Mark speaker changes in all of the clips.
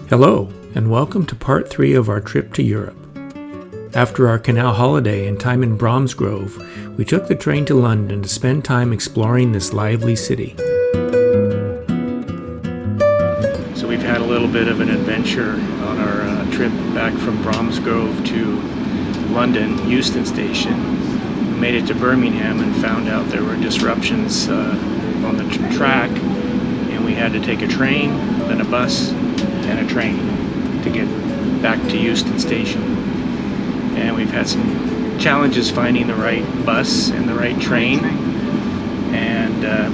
Speaker 1: Hello, and welcome to part 3 of our trip to Europe. After our canal holiday and time in Bromsgrove, we took the train to London to spend time exploring this lively city. So we've had a little bit of an adventure on our trip back from Bromsgrove to London, Euston Station. We made it to Birmingham and found out there were disruptions on the track, and we had to take a train, then a bus, and a train to get back to Euston Station. And we've had some challenges finding the right bus and the right train,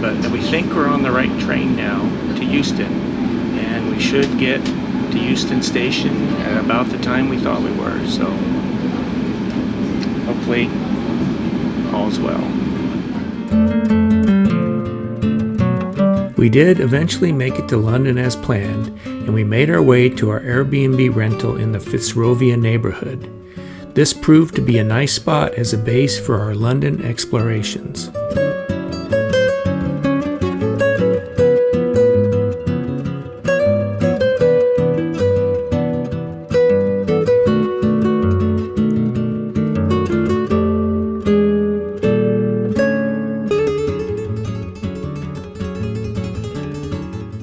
Speaker 1: but we think we're on the right train now to Euston, and we should get to Euston Station at about the time we thought we were, so hopefully all's well. We did eventually make it to London as planned, and we made our way to our Airbnb rental in the Fitzrovia neighborhood. This proved to be a nice spot as a base for our London explorations.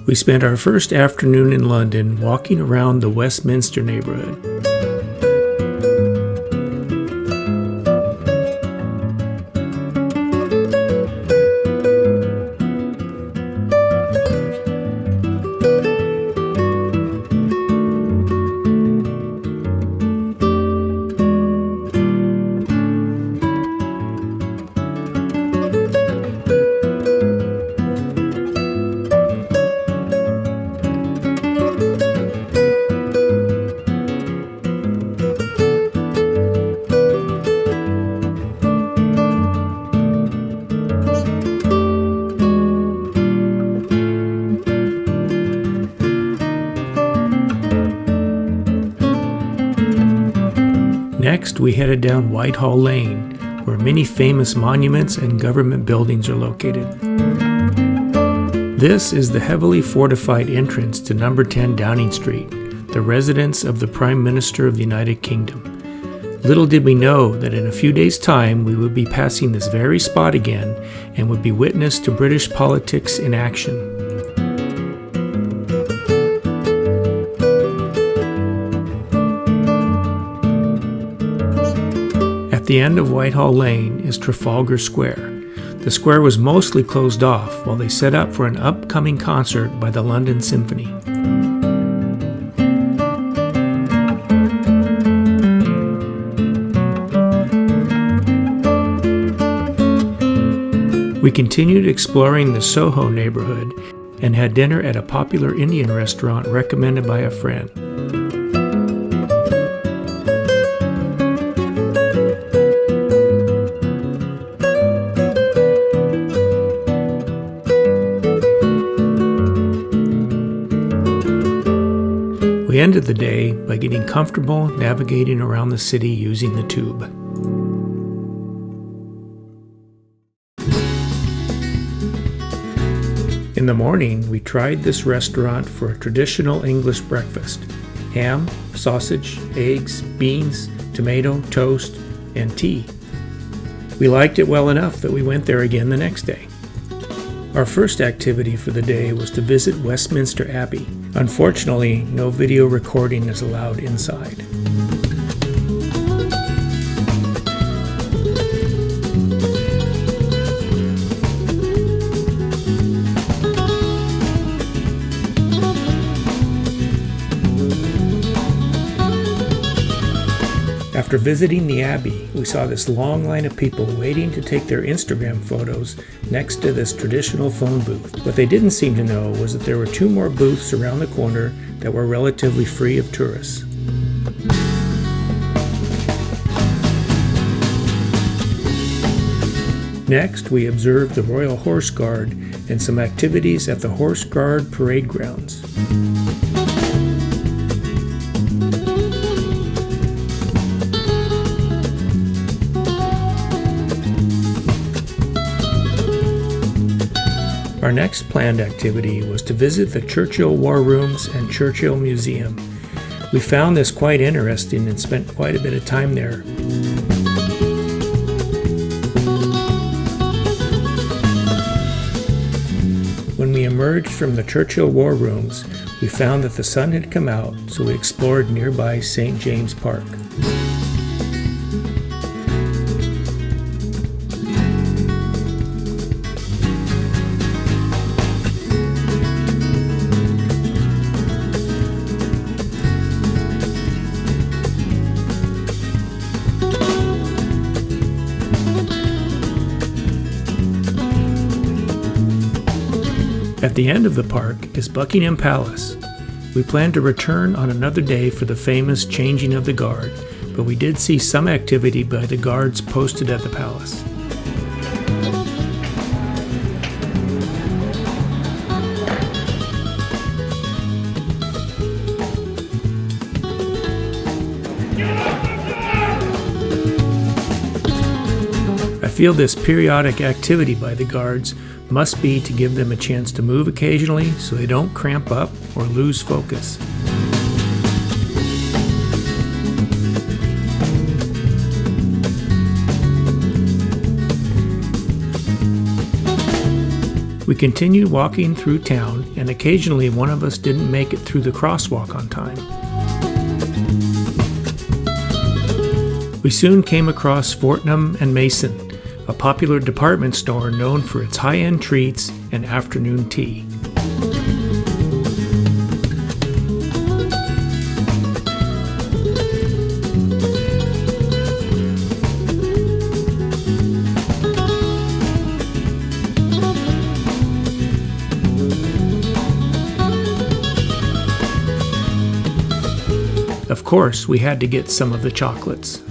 Speaker 1: We spent our first afternoon in London walking around the Westminster neighborhood. Next, we headed down Whitehall Lane, where many famous monuments and government buildings are located. This is the heavily fortified entrance to number 10 Downing Street, the residence of the Prime Minister of the United Kingdom. Little did we know that in a few days' time we would be passing this very spot again and would be witness to British politics in action. At the end of Whitehall Lane is Trafalgar Square. The square was mostly closed off while they set up for an upcoming concert by the London Symphony. We continued exploring the Soho neighborhood and had dinner at a popular Indian restaurant recommended by a friend. We ended the day by getting comfortable navigating around the city using the tube. In the morning, we tried this restaurant for a traditional English breakfast: ham, sausage, eggs, beans, tomato, toast, and tea. We liked it well enough that we went there again the next day. Our first activity for the day was to visit Westminster Abbey. Unfortunately, no video recording is allowed inside. After visiting the Abbey, we saw this long line of people waiting to take their Instagram photos next to this traditional phone booth. What they didn't seem to know was that there were 2 more booths around the corner that were relatively free of tourists. Next, we observed the Royal Horse Guard and some activities at the Horse Guard Parade Grounds. Our next planned activity was to visit the Churchill War Rooms and Churchill Museum. We found this quite interesting and spent quite a bit of time there. When we emerged from the Churchill War Rooms, we found that the sun had come out, so we explored nearby St. James Park. At the end of the park is Buckingham Palace. We plan to return on another day for the famous changing of the guard, but we did see some activity by the guards posted at the palace. I feel this periodic activity by the guards must be to give them a chance to move occasionally so they don't cramp up or lose focus. We continued walking through town, and occasionally one of us didn't make it through the crosswalk on time. We soon came across Fortnum and Mason, a popular department store known for its high-end treats and afternoon tea. Of course, we had to get some of the chocolates.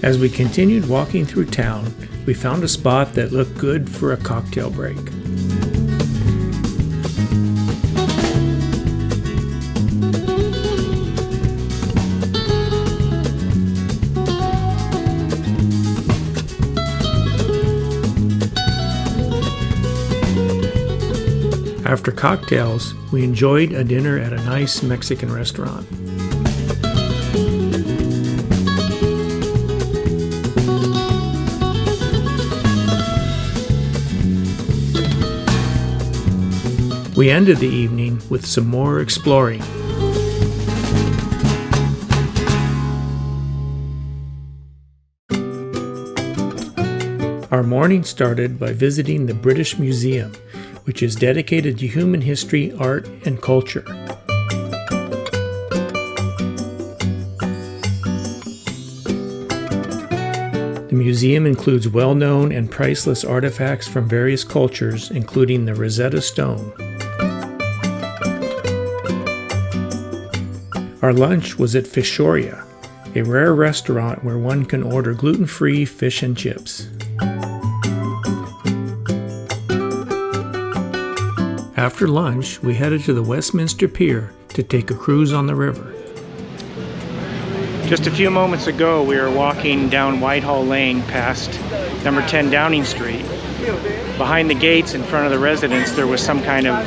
Speaker 1: As we continued walking through town, we found a spot that looked good for a cocktail break. After cocktails, we enjoyed a dinner at a nice Mexican restaurant. We ended the evening with some more exploring. Our morning started by visiting the British Museum, which is dedicated to human history, art, and culture. The museum includes well-known and priceless artifacts from various cultures, including the Rosetta Stone. Our lunch was at Fishoria, a rare restaurant where one can order gluten-free fish and chips. After lunch, we headed to the Westminster Pier to take a cruise on the river. Just a few moments ago, we were walking down Whitehall Lane past number 10 Downing Street. Behind the gates in front of the residence, there was some kind of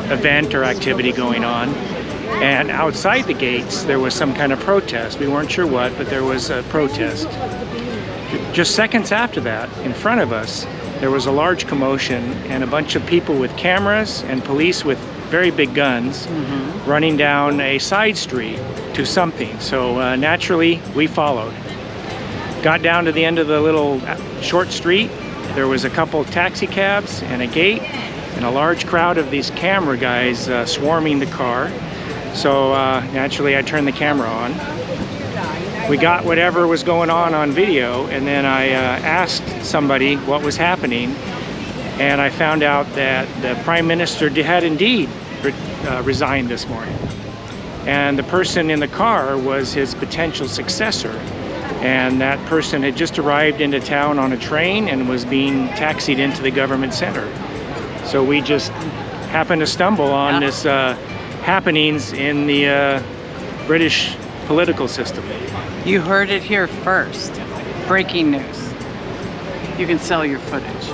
Speaker 1: event or activity going on. And outside the gates, there was some kind of protest. We weren't sure what, but there was a protest. Just seconds after that, in front of us, there was a large commotion and a bunch of people with cameras and police with very big guns running down a side street to something. So naturally, we followed. Got down to the end of the little short street. There was a couple taxi cabs and a gate and a large crowd of these camera guys swarming the car. So naturally, I turned the camera on. We got whatever was going on video, and then I asked somebody what was happening, and I found out that the Prime Minister had indeed resigned this morning. And the person in the car was his potential successor. And that person had just arrived into town on a train and was being taxied into the government center. So we just happened to stumble on this happenings in the British political system.
Speaker 2: You heard it here first. Breaking news. You can sell your footage.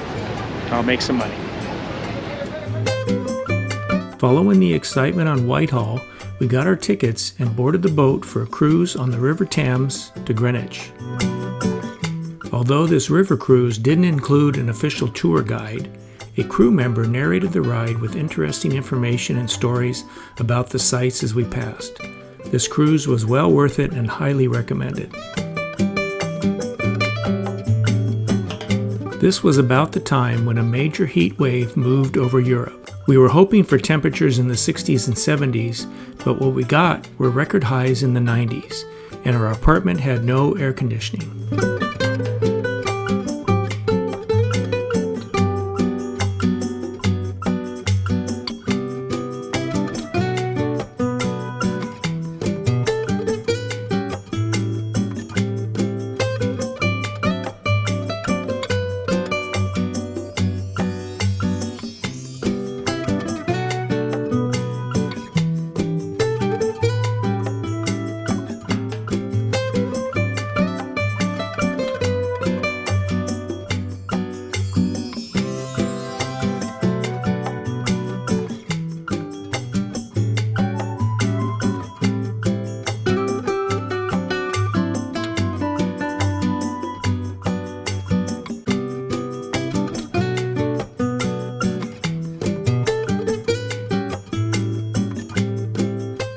Speaker 1: I'll make some money.
Speaker 3: Following the excitement on Whitehall, we got our tickets and boarded the boat for a cruise on the River Thames to Greenwich. Although this river cruise didn't include an official tour guide, a crew member narrated the ride with interesting information and stories about the sights as we passed. This cruise was well worth it and highly recommended. This was about the time when a major heat wave moved over Europe. We were hoping for temperatures in the 60s and 70s, but what we got were record highs in the 90s, and our apartment had no air conditioning.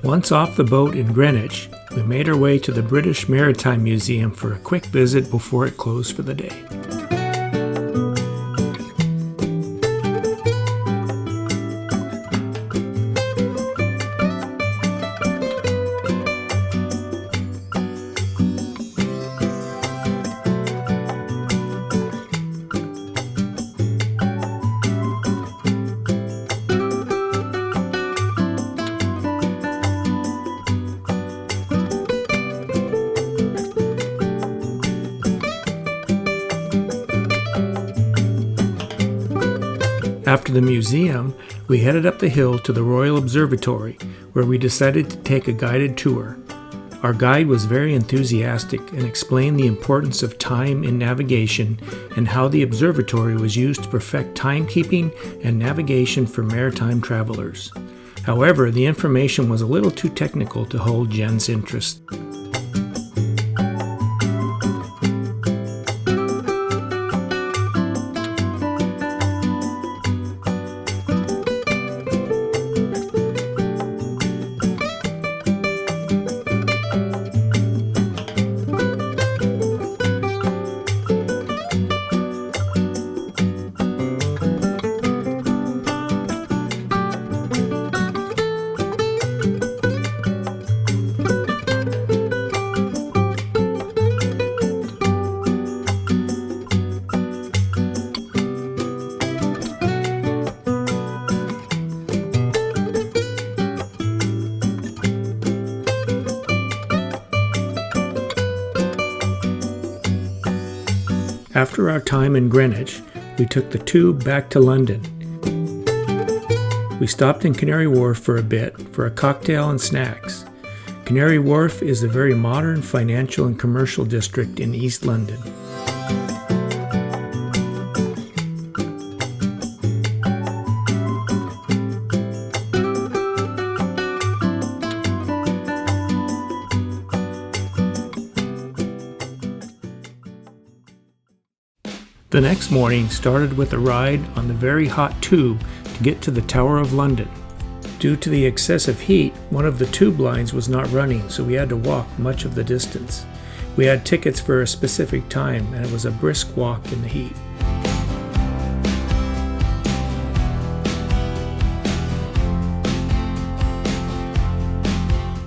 Speaker 3: Once off the boat in Greenwich, we made our way to the British Maritime Museum for a quick visit before it closed for the day. After the museum, we headed up the hill to the Royal Observatory, where we decided to take a guided tour. Our guide was very enthusiastic and explained the importance of time in navigation and how the observatory was used to perfect timekeeping and navigation for maritime travelers. However, the information was a little too technical to hold Jen's interest. After our time in Greenwich, we took the tube back to London. We stopped in Canary Wharf for a bit for a cocktail and snacks. Canary Wharf is a very modern financial and commercial district in East London. The next morning started with a ride on the very hot tube to get to the Tower of London. Due to the excessive heat, one of the tube lines was not running, so we had to walk much of the distance. We had tickets for a specific time, and it was a brisk walk in the heat.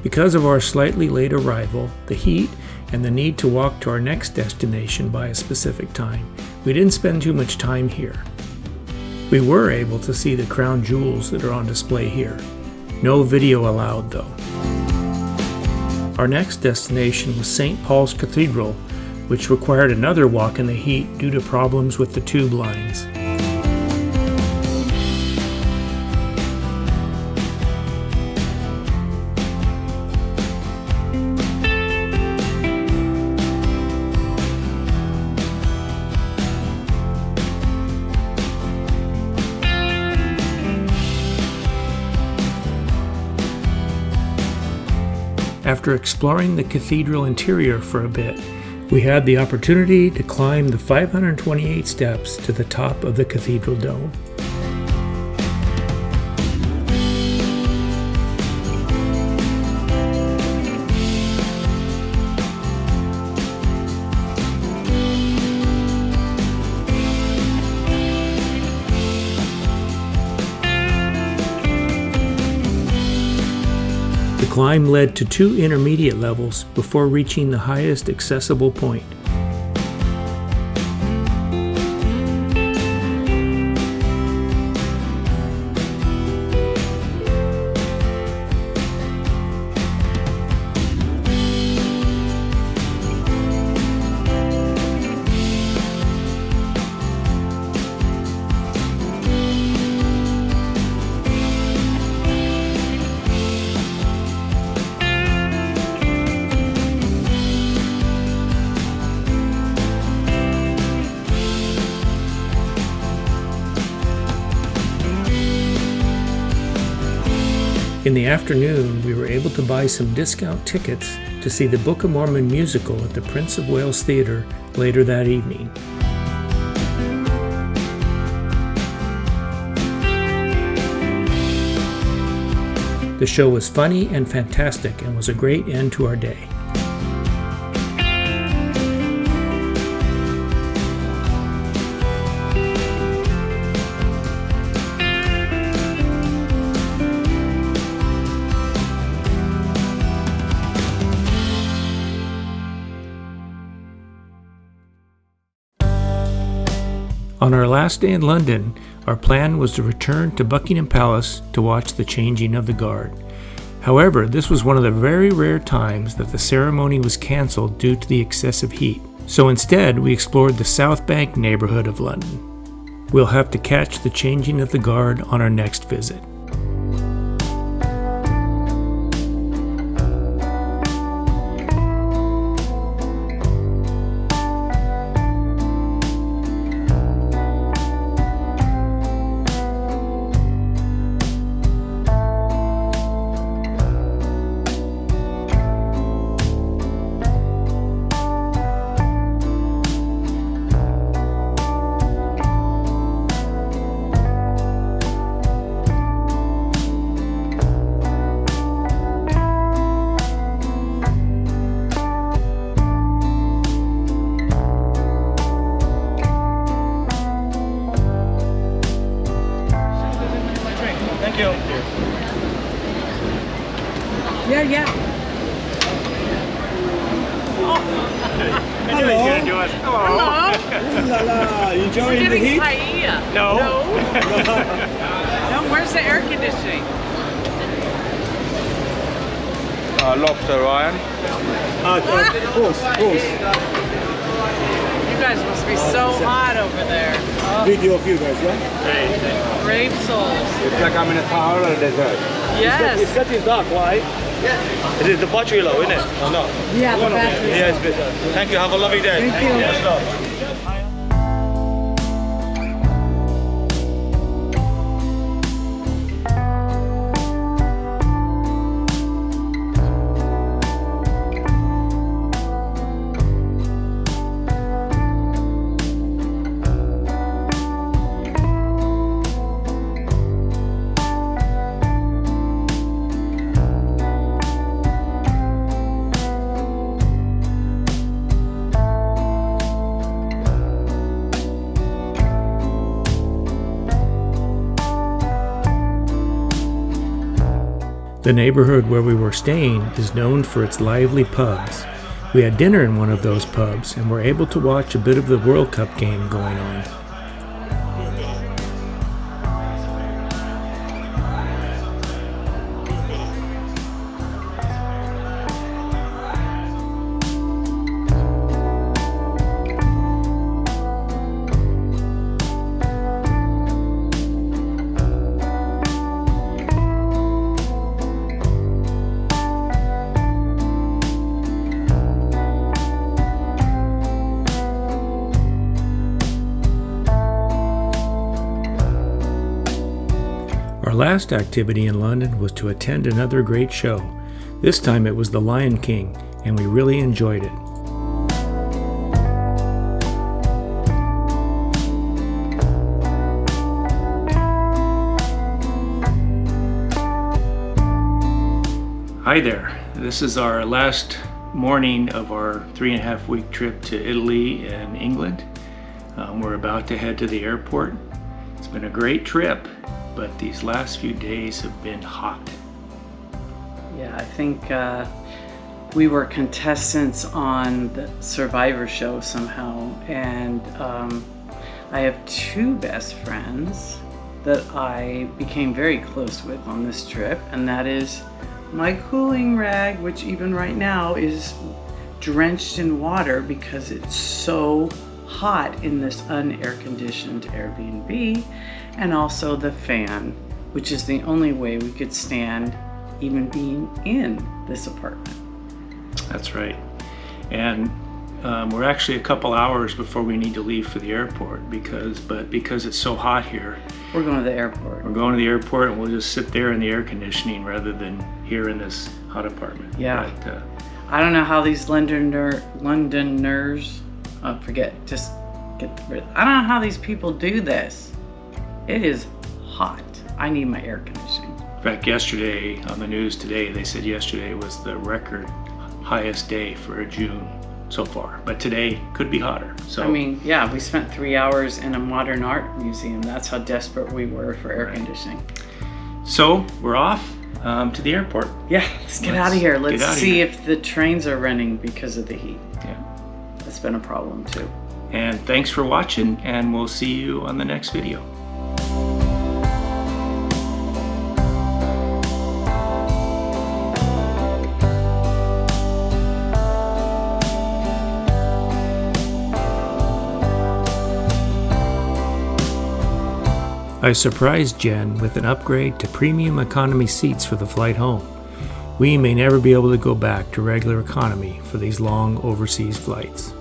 Speaker 3: Because of our slightly late arrival, the heat, and the need to walk to our next destination by a specific time, we didn't spend too much time here. We were able to see the crown jewels that are on display here. No video allowed though. Our next destination was St. Paul's Cathedral, which required another walk in the heat due to problems with the tube lines. After exploring the cathedral interior for a bit, we had the opportunity to climb the 528 steps to the top of the cathedral dome. The climb led to 2 intermediate levels before reaching the highest accessible point. In the afternoon, we were able to buy some discount tickets to see the Book of Mormon musical at the Prince of Wales Theatre later that evening. The show was funny and fantastic and was a great end to our day. On our last day in London, our plan was to return to Buckingham Palace to watch the changing of the guard. However, this was one of the very rare times that the ceremony was cancelled due to the excessive heat. So instead, we explored the South Bank neighborhood of London. We'll have to catch the changing of the guard on our next visit.
Speaker 2: Yeah. Hello.
Speaker 4: La la, you enjoying the heat?
Speaker 2: Paella.
Speaker 1: No.
Speaker 2: No, where's the air conditioning?
Speaker 4: Lobster, Ryan. Of course.
Speaker 2: You guys must be so hot over there. Oh,
Speaker 4: Video of you guys, yeah?
Speaker 2: brave souls.
Speaker 4: It's like I'm in a tower or a desert.
Speaker 2: Yes.
Speaker 4: It's getting dark, right? It is the battery low, isn't it? Or not?
Speaker 2: Yeah, the battery.
Speaker 4: Yeah, it's good. Thank you. Have a lovely day.
Speaker 2: Thank you.
Speaker 4: Yes, love.
Speaker 3: The neighborhood where we were staying is known for its lively pubs. We had dinner in one of those pubs and were able to watch a bit of the World Cup game going on. Our last activity in London was to attend another great show, This time it was The Lion King, and we really enjoyed it.
Speaker 1: Hi there. This is our last morning of our 3.5-week trip to Italy and England. We're about to head to the airport. It's been a great trip, but these last few days have been hot.
Speaker 2: Yeah, I think we were contestants on the Survivor show somehow, and I have two best friends that I became very close with on this trip, and that is my cooling rag, which even right now is drenched in water because it's so hot in this unair-conditioned Airbnb, and also the fan, which is the only way we could stand even being in this apartment.
Speaker 1: That's right. And we're actually a couple hours before we need to leave for the airport because it's so hot here,
Speaker 2: We're going to the airport.
Speaker 1: we're going to the airport and we'll just sit there in the air conditioning rather than here in this hot apartment.
Speaker 2: Yeah.
Speaker 1: But,
Speaker 2: I don't know how these Londoners, just get rid. I don't know how these people do this. It is hot. I need my air conditioning.
Speaker 1: in fact, yesterday on the news today, they said yesterday was the record highest day for a June so far, but today could be hotter. So
Speaker 2: I mean, yeah, we spent 3 hours in a modern art museum. That's how desperate we were for air
Speaker 1: Right.
Speaker 2: conditioning.
Speaker 1: So we're off to the airport.
Speaker 2: Yeah, let's get
Speaker 1: Let's
Speaker 2: out of here.
Speaker 1: get
Speaker 2: Let's
Speaker 1: outta
Speaker 2: see
Speaker 1: here.
Speaker 2: if the trains are running because of the heat.
Speaker 1: Yeah.
Speaker 2: That's been a problem too.
Speaker 1: And thanks for watching, and we'll see you on the next video.
Speaker 3: I surprised Jen with an upgrade to premium economy seats for the flight home. We may never be able to go back to regular economy for these long overseas flights.